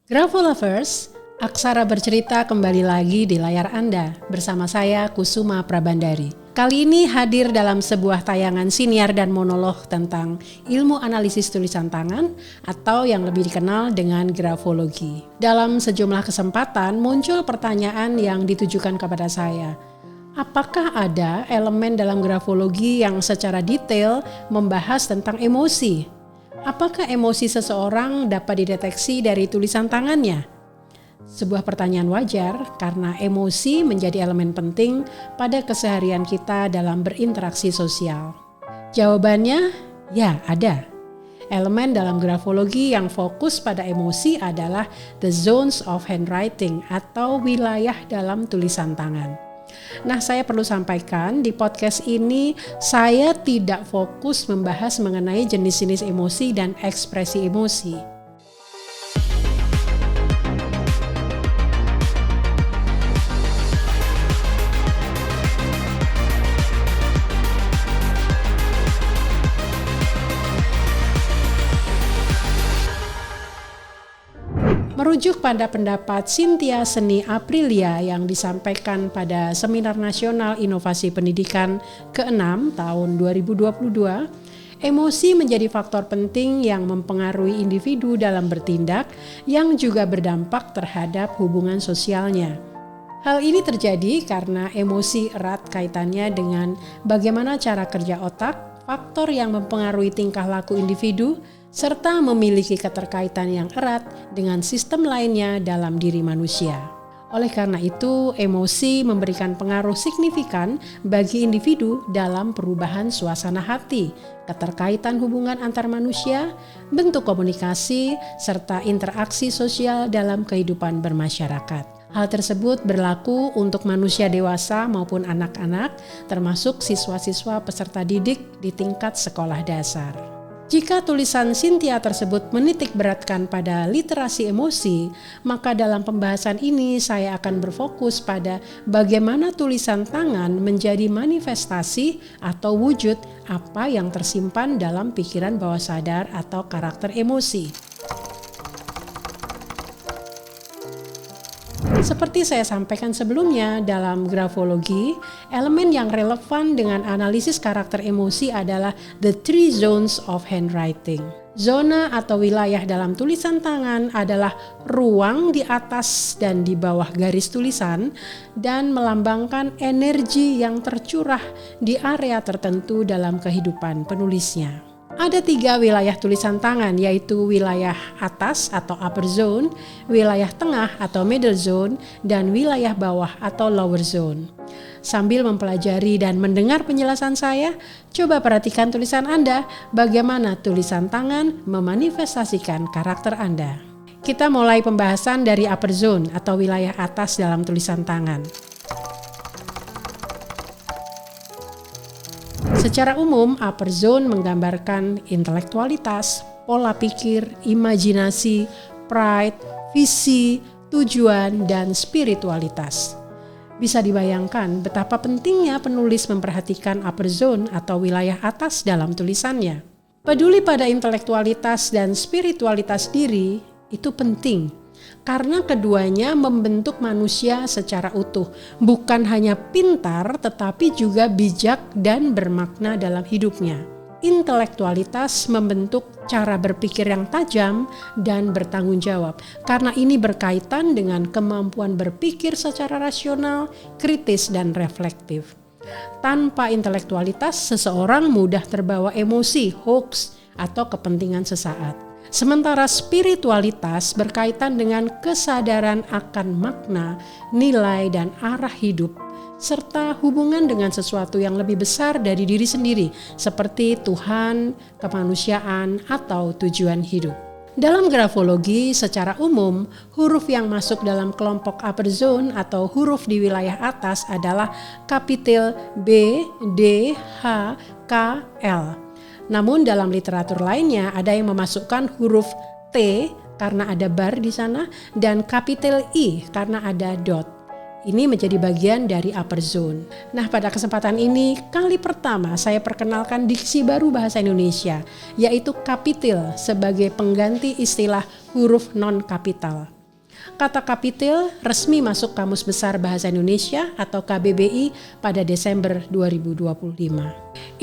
Grafo Lovers, Aksara bercerita kembali lagi di layar Anda bersama saya Kusuma Prabandari. Kali ini hadir dalam sebuah tayangan siniar dan monolog tentang ilmu analisis tulisan tangan atau yang lebih dikenal dengan grafologi. Dalam sejumlah kesempatan muncul pertanyaan yang ditujukan kepada saya. Apakah ada elemen dalam grafologi yang secara detail membahas tentang emosi? Apakah emosi seseorang dapat dideteksi dari tulisan tangannya? Sebuah pertanyaan wajar karena emosi menjadi elemen penting pada keseharian kita dalam berinteraksi sosial. Jawabannya, ya ada. Elemen dalam grafologi yang fokus pada emosi adalah the zones of handwriting atau wilayah dalam tulisan tangan. Nah, saya perlu sampaikan di podcast ini saya tidak fokus membahas mengenai jenis-jenis emosi dan ekspresi emosi. Merujuk pada pendapat Cynthia Seni Aprilia yang disampaikan pada Seminar Nasional Inovasi Pendidikan ke-6 tahun 2022, emosi menjadi faktor penting yang mempengaruhi individu dalam bertindak yang juga berdampak terhadap hubungan sosialnya. Hal ini terjadi karena emosi erat kaitannya dengan bagaimana cara kerja otak, faktor yang mempengaruhi tingkah laku individu, serta memiliki keterkaitan yang erat dengan sistem lainnya dalam diri manusia. Oleh karena itu, emosi memberikan pengaruh signifikan bagi individu dalam perubahan suasana hati, keterkaitan hubungan antar manusia, bentuk komunikasi, serta interaksi sosial dalam kehidupan bermasyarakat. Hal tersebut berlaku untuk manusia dewasa maupun anak-anak, termasuk siswa-siswa peserta didik di tingkat sekolah dasar. Jika tulisan Cynthia tersebut menitik beratkan pada literasi emosi, maka dalam pembahasan ini saya akan berfokus pada bagaimana tulisan tangan menjadi manifestasi atau wujud apa yang tersimpan dalam pikiran bawah sadar atau karakter emosi. Seperti saya sampaikan sebelumnya, dalam grafologi, elemen yang relevan dengan analisis karakter emosi adalah the three zones of handwriting. Zona atau wilayah dalam tulisan tangan adalah ruang di atas dan di bawah garis tulisan dan melambangkan energi yang tercurah di area tertentu dalam kehidupan penulisnya. Ada 3 wilayah tulisan tangan, yaitu wilayah atas atau upper zone, wilayah tengah atau middle zone, dan wilayah bawah atau lower zone. Sambil mempelajari dan mendengar penjelasan saya, coba perhatikan tulisan Anda, bagaimana tulisan tangan memanifestasikan karakter Anda. Kita mulai pembahasan dari upper zone atau wilayah atas dalam tulisan tangan. Secara umum, upper zone menggambarkan intelektualitas, pola pikir, imajinasi, pride, visi, tujuan, dan spiritualitas. Bisa dibayangkan betapa pentingnya penulis memperhatikan upper zone atau wilayah atas dalam tulisannya. Peduli pada intelektualitas dan spiritualitas diri itu penting. Karena keduanya membentuk manusia secara utuh, bukan hanya pintar tetapi juga bijak dan bermakna dalam hidupnya. Intelektualitas membentuk cara berpikir yang tajam dan bertanggung jawab, karena ini berkaitan dengan kemampuan berpikir secara rasional, kritis, dan reflektif. Tanpa intelektualitas, seseorang mudah terbawa emosi, hoax, atau kepentingan sesaat. Sementara spiritualitas berkaitan dengan kesadaran akan makna, nilai, dan arah hidup, serta hubungan dengan sesuatu yang lebih besar dari diri sendiri, seperti Tuhan, kemanusiaan, atau tujuan hidup. Dalam grafologi, secara umum, huruf yang masuk dalam kelompok upper zone atau huruf di wilayah atas adalah kapitel B, D, H, K, L. Namun dalam literatur lainnya ada yang memasukkan huruf T karena ada bar di sana dan kapitel I karena ada dot. Ini menjadi bagian dari upper zone. Nah, pada kesempatan ini kali pertama saya perkenalkan diksi baru bahasa Indonesia, yaitu kapitel sebagai pengganti istilah huruf non-kapital. Kata kapitel resmi masuk Kamus Besar Bahasa Indonesia atau KBBI pada Desember 2025.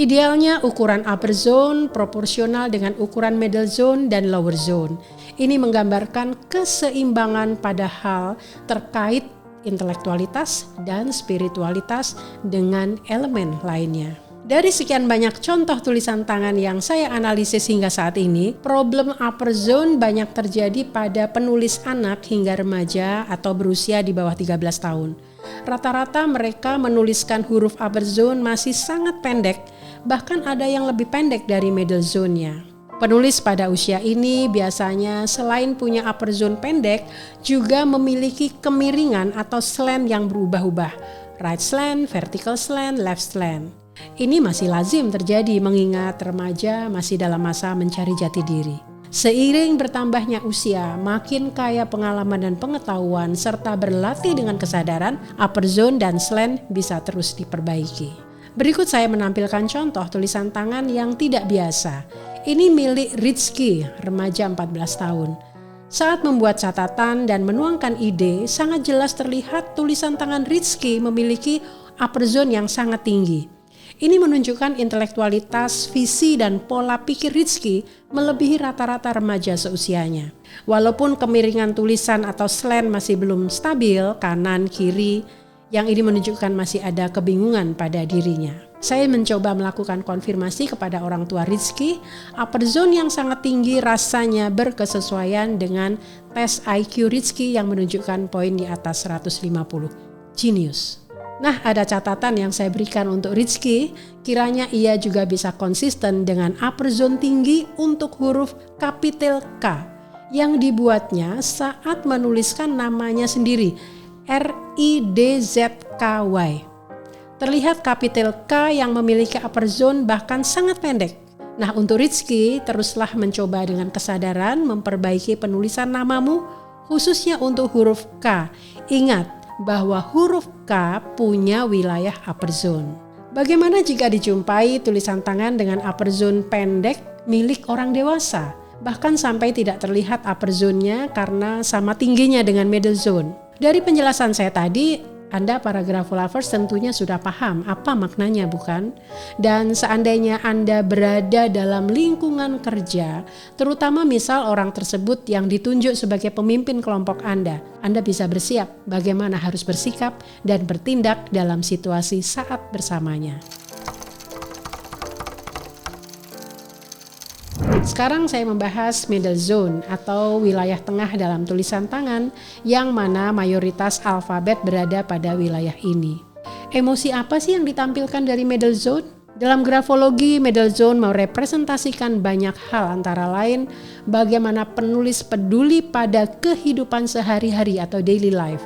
Idealnya ukuran upper zone proporsional dengan ukuran middle zone dan lower zone. Ini menggambarkan keseimbangan pada hal terkait intelektualitas dan spiritualitas dengan elemen lainnya. Dari sekian banyak contoh tulisan tangan yang saya analisis hingga saat ini, problem upper zone banyak terjadi pada penulis anak hingga remaja atau berusia di bawah 13 tahun. Rata-rata mereka menuliskan huruf upper zone masih sangat pendek, bahkan ada yang lebih pendek dari middle zone-nya. Penulis pada usia ini biasanya selain punya upper zone pendek, juga memiliki kemiringan atau slant yang berubah-ubah, right slant, vertical slant, left slant. Ini masih lazim terjadi mengingat remaja masih dalam masa mencari jati diri. Seiring bertambahnya usia, makin kaya pengalaman dan pengetahuan serta berlatih dengan kesadaran, upper zone dan slant bisa terus diperbaiki. Berikut saya menampilkan contoh tulisan tangan yang tidak biasa. Ini milik Rizky, remaja 14 tahun. Saat membuat catatan dan menuangkan ide, sangat jelas terlihat tulisan tangan Rizky memiliki upper zone yang sangat tinggi. Ini menunjukkan intelektualitas, visi, dan pola pikir Rizky melebihi rata-rata remaja seusianya. Walaupun kemiringan tulisan atau slant masih belum stabil, kanan, kiri, yang ini menunjukkan masih ada kebingungan pada dirinya. Saya mencoba melakukan konfirmasi kepada orang tua Rizky, upper zone yang sangat tinggi rasanya berkesesuaian dengan tes IQ Rizky yang menunjukkan poin di atas 150. Genius. Nah, ada catatan yang saya berikan untuk Rizky, kiranya ia juga bisa konsisten dengan upper zone tinggi untuk huruf kapitel K yang dibuatnya saat menuliskan namanya sendiri, RIDZKY. Terlihat kapitel K yang memiliki upper zone bahkan sangat pendek. Nah, untuk Rizky, teruslah mencoba dengan kesadaran memperbaiki penulisan namamu, khususnya untuk huruf K. Ingat bahwa huruf K punya wilayah upper zone. Bagaimana jika dijumpai tulisan tangan dengan upper zone pendek milik orang dewasa? Bahkan sampai tidak terlihat upper zone-nya karena sama tingginya dengan middle zone. Dari penjelasan saya tadi, Anda para grafolovers tentunya sudah paham apa maknanya, bukan? Dan seandainya Anda berada dalam lingkungan kerja, terutama misal orang tersebut yang ditunjuk sebagai pemimpin kelompok Anda bisa bersiap bagaimana harus bersikap dan bertindak dalam situasi saat bersamanya. Sekarang saya membahas middle zone atau wilayah tengah dalam tulisan tangan yang mana mayoritas alfabet berada pada wilayah ini. Emosi apa sih yang ditampilkan dari middle zone? Dalam grafologi, middle zone merepresentasikan banyak hal antara lain bagaimana penulis peduli pada kehidupan sehari-hari atau daily life,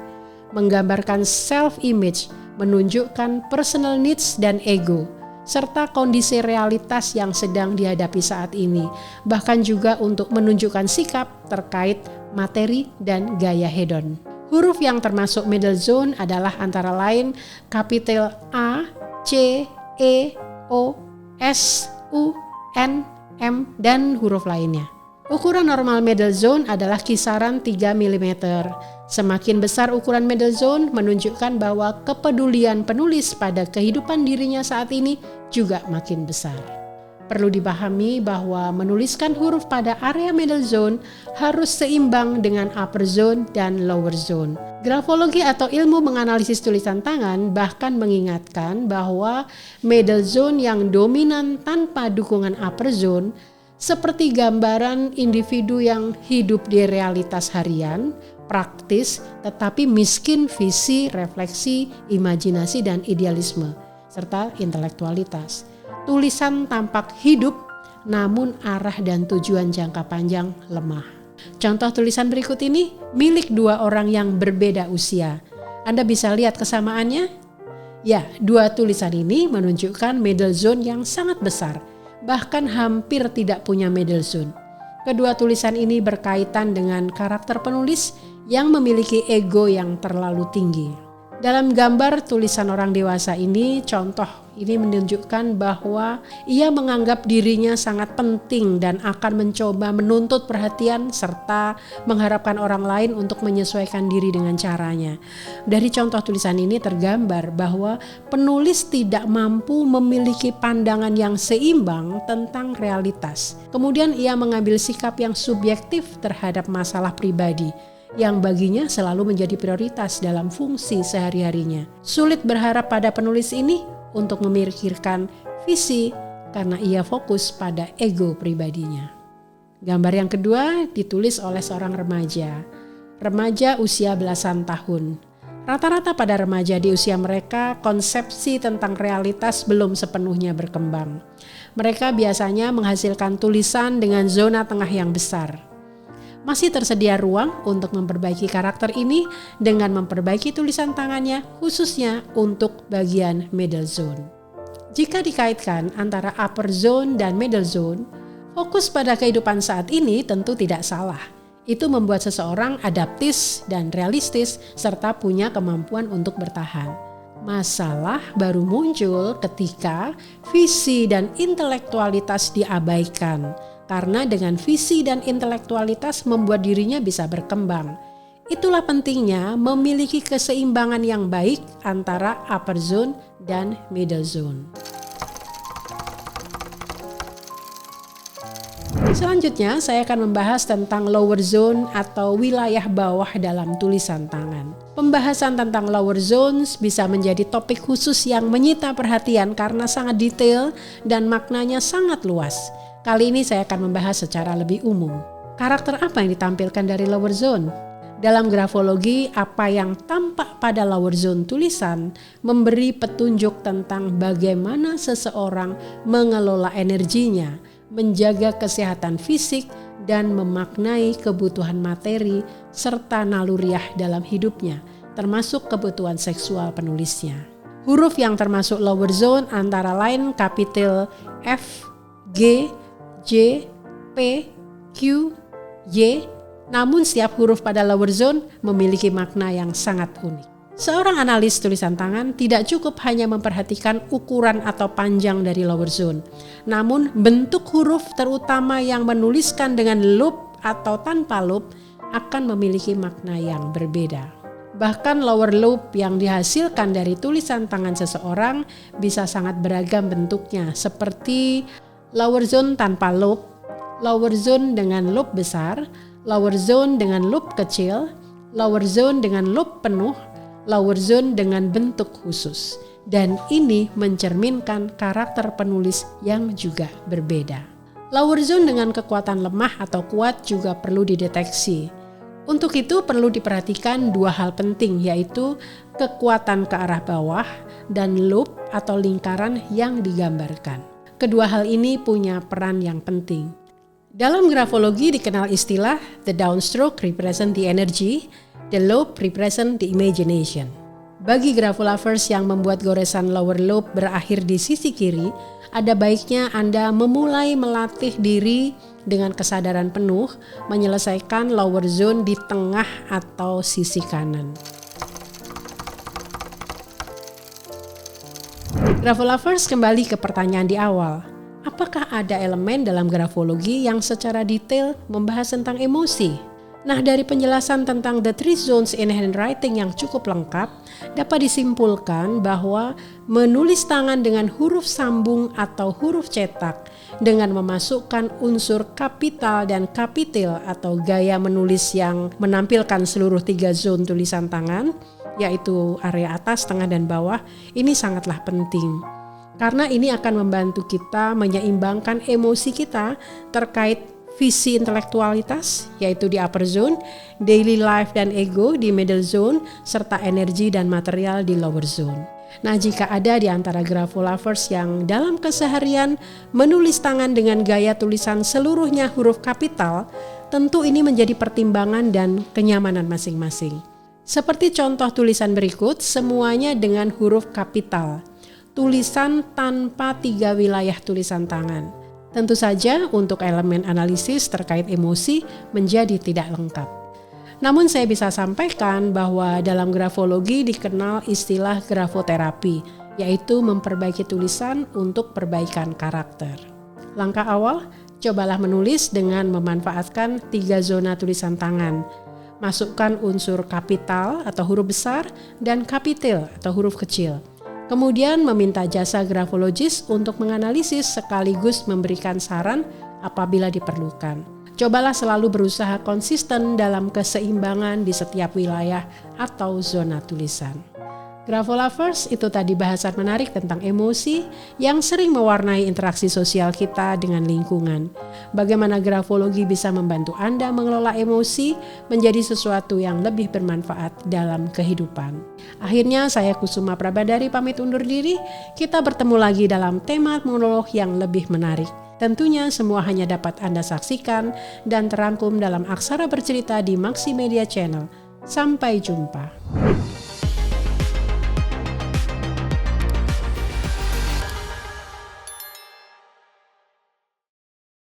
menggambarkan self-image, menunjukkan personal needs dan ego, serta kondisi realitas yang sedang dihadapi saat ini, bahkan juga untuk menunjukkan sikap terkait materi dan gaya hedon. Huruf yang termasuk middle zone adalah antara lain kapitel A, C, E, O, S, U, N, M, dan huruf lainnya. Ukuran normal middle zone adalah kisaran 3 mm. Semakin besar ukuran middle zone menunjukkan bahwa kepedulian penulis pada kehidupan dirinya saat ini juga makin besar. Perlu dipahami bahwa menuliskan huruf pada area middle zone harus seimbang dengan upper zone dan lower zone. Grafologi atau ilmu menganalisis tulisan tangan bahkan mengingatkan bahwa middle zone yang dominan tanpa dukungan upper zone seperti gambaran individu yang hidup di realitas harian, praktis, tetapi miskin visi, refleksi, imajinasi, dan idealisme, serta intelektualitas. Tulisan tampak hidup, namun arah dan tujuan jangka panjang lemah. Contoh tulisan berikut ini milik dua orang yang berbeda usia. Anda bisa lihat kesamaannya? Ya, dua tulisan ini menunjukkan middle zone yang sangat besar, bahkan hampir tidak punya middle zone. Kedua tulisan ini berkaitan dengan karakter penulis yang memiliki ego yang terlalu tinggi. Dalam gambar tulisan orang dewasa ini, contoh ini menunjukkan bahwa ia menganggap dirinya sangat penting dan akan mencoba menuntut perhatian serta mengharapkan orang lain untuk menyesuaikan diri dengan caranya. Dari contoh tulisan ini tergambar bahwa penulis tidak mampu memiliki pandangan yang seimbang tentang realitas. Kemudian ia mengambil sikap yang subjektif terhadap masalah pribadi yang baginya selalu menjadi prioritas dalam fungsi sehari-harinya. Sulit berharap pada penulis ini untuk memikirkan visi karena ia fokus pada ego pribadinya. Gambar yang kedua ditulis oleh seorang remaja. Remaja usia belasan tahun. Rata-rata pada remaja di usia mereka, konsepsi tentang realitas belum sepenuhnya berkembang. Mereka biasanya menghasilkan tulisan dengan zona tengah yang besar. Masih tersedia ruang untuk memperbaiki karakter ini dengan memperbaiki tulisan tangannya, khususnya untuk bagian middle zone. Jika dikaitkan antara upper zone dan middle zone, fokus pada kehidupan saat ini tentu tidak salah. Itu membuat seseorang adaptis dan realistis serta punya kemampuan untuk bertahan. Masalah baru muncul ketika visi dan intelektualitas diabaikan. Karena dengan visi dan intelektualitas membuat dirinya bisa berkembang. Itulah pentingnya memiliki keseimbangan yang baik antara upper zone dan middle zone. Selanjutnya saya akan membahas tentang lower zone atau wilayah bawah dalam tulisan tangan. Pembahasan tentang lower zones bisa menjadi topik khusus yang menyita perhatian karena sangat detail dan maknanya sangat luas. Kali ini saya akan membahas secara lebih umum. Karakter apa yang ditampilkan dari lower zone? Dalam grafologi, apa yang tampak pada lower zone tulisan memberi petunjuk tentang bagaimana seseorang mengelola energinya, menjaga kesehatan fisik, dan memaknai kebutuhan materi serta naluriah dalam hidupnya, termasuk kebutuhan seksual penulisnya. Huruf yang termasuk lower zone antara lain kapital F, G, J, P, Q, Y, namun setiap huruf pada lower zone memiliki makna yang sangat unik. Seorang analis tulisan tangan tidak cukup hanya memperhatikan ukuran atau panjang dari lower zone, namun bentuk huruf terutama yang menuliskan dengan loop atau tanpa loop akan memiliki makna yang berbeda. Bahkan lower loop yang dihasilkan dari tulisan tangan seseorang bisa sangat beragam bentuknya, seperti lower zone tanpa loop, lower zone dengan loop besar, lower zone dengan loop kecil, lower zone dengan loop penuh, lower zone dengan bentuk khusus. Dan ini mencerminkan karakter penulis yang juga berbeda. Lower zone dengan kekuatan lemah atau kuat juga perlu dideteksi. Untuk itu perlu diperhatikan dua hal penting, yaitu kekuatan ke arah bawah dan loop atau lingkaran yang digambarkan. Kedua hal ini punya peran yang penting. Dalam grafologi dikenal istilah the downstroke represent the energy, the loop represent the imagination. Bagi grafolovers yang membuat goresan lower loop berakhir di sisi kiri, ada baiknya Anda memulai melatih diri dengan kesadaran penuh menyelesaikan lower zone di tengah atau sisi kanan. Grafolovers, kembali ke pertanyaan di awal. Apakah ada elemen dalam grafologi yang secara detail membahas tentang emosi? Nah, dari penjelasan tentang the three zones in handwriting yang cukup lengkap, dapat disimpulkan bahwa menulis tangan dengan huruf sambung atau huruf cetak dengan memasukkan unsur kapital dan kapitil atau gaya menulis yang menampilkan seluruh tiga zone tulisan tangan, yaitu area atas, tengah, dan bawah, ini sangatlah penting. Karena ini akan membantu kita menyeimbangkan emosi kita terkait visi intelektualitas, yaitu di upper zone, daily life dan ego di middle zone, serta energi dan material di lower zone. Nah, jika ada di antara grafolovers yang dalam keseharian menulis tangan dengan gaya tulisan seluruhnya huruf kapital, tentu ini menjadi pertimbangan dan kenyamanan masing-masing. Seperti contoh tulisan berikut, semuanya dengan huruf kapital. Tulisan tanpa tiga wilayah tulisan tangan. Tentu saja untuk elemen analisis terkait emosi menjadi tidak lengkap. Namun saya bisa sampaikan bahwa dalam grafologi dikenal istilah grafoterapi, yaitu memperbaiki tulisan untuk perbaikan karakter. Langkah awal, cobalah menulis dengan memanfaatkan 3 zona tulisan tangan. Masukkan unsur kapital atau huruf besar dan kapitel atau huruf kecil. Kemudian meminta jasa grafologis untuk menganalisis sekaligus memberikan saran apabila diperlukan. Cobalah selalu berusaha konsisten dalam keseimbangan di setiap wilayah atau zona tulisan. Grafolovers, itu tadi bahasan menarik tentang emosi yang sering mewarnai interaksi sosial kita dengan lingkungan. Bagaimana grafologi bisa membantu Anda mengelola emosi menjadi sesuatu yang lebih bermanfaat dalam kehidupan. Akhirnya saya Kusuma Prabadari pamit undur diri. Kita bertemu lagi dalam tema monolog yang lebih menarik. Tentunya semua hanya dapat Anda saksikan dan terangkum dalam Aksara Bercerita di Maximedia Channel. Sampai jumpa.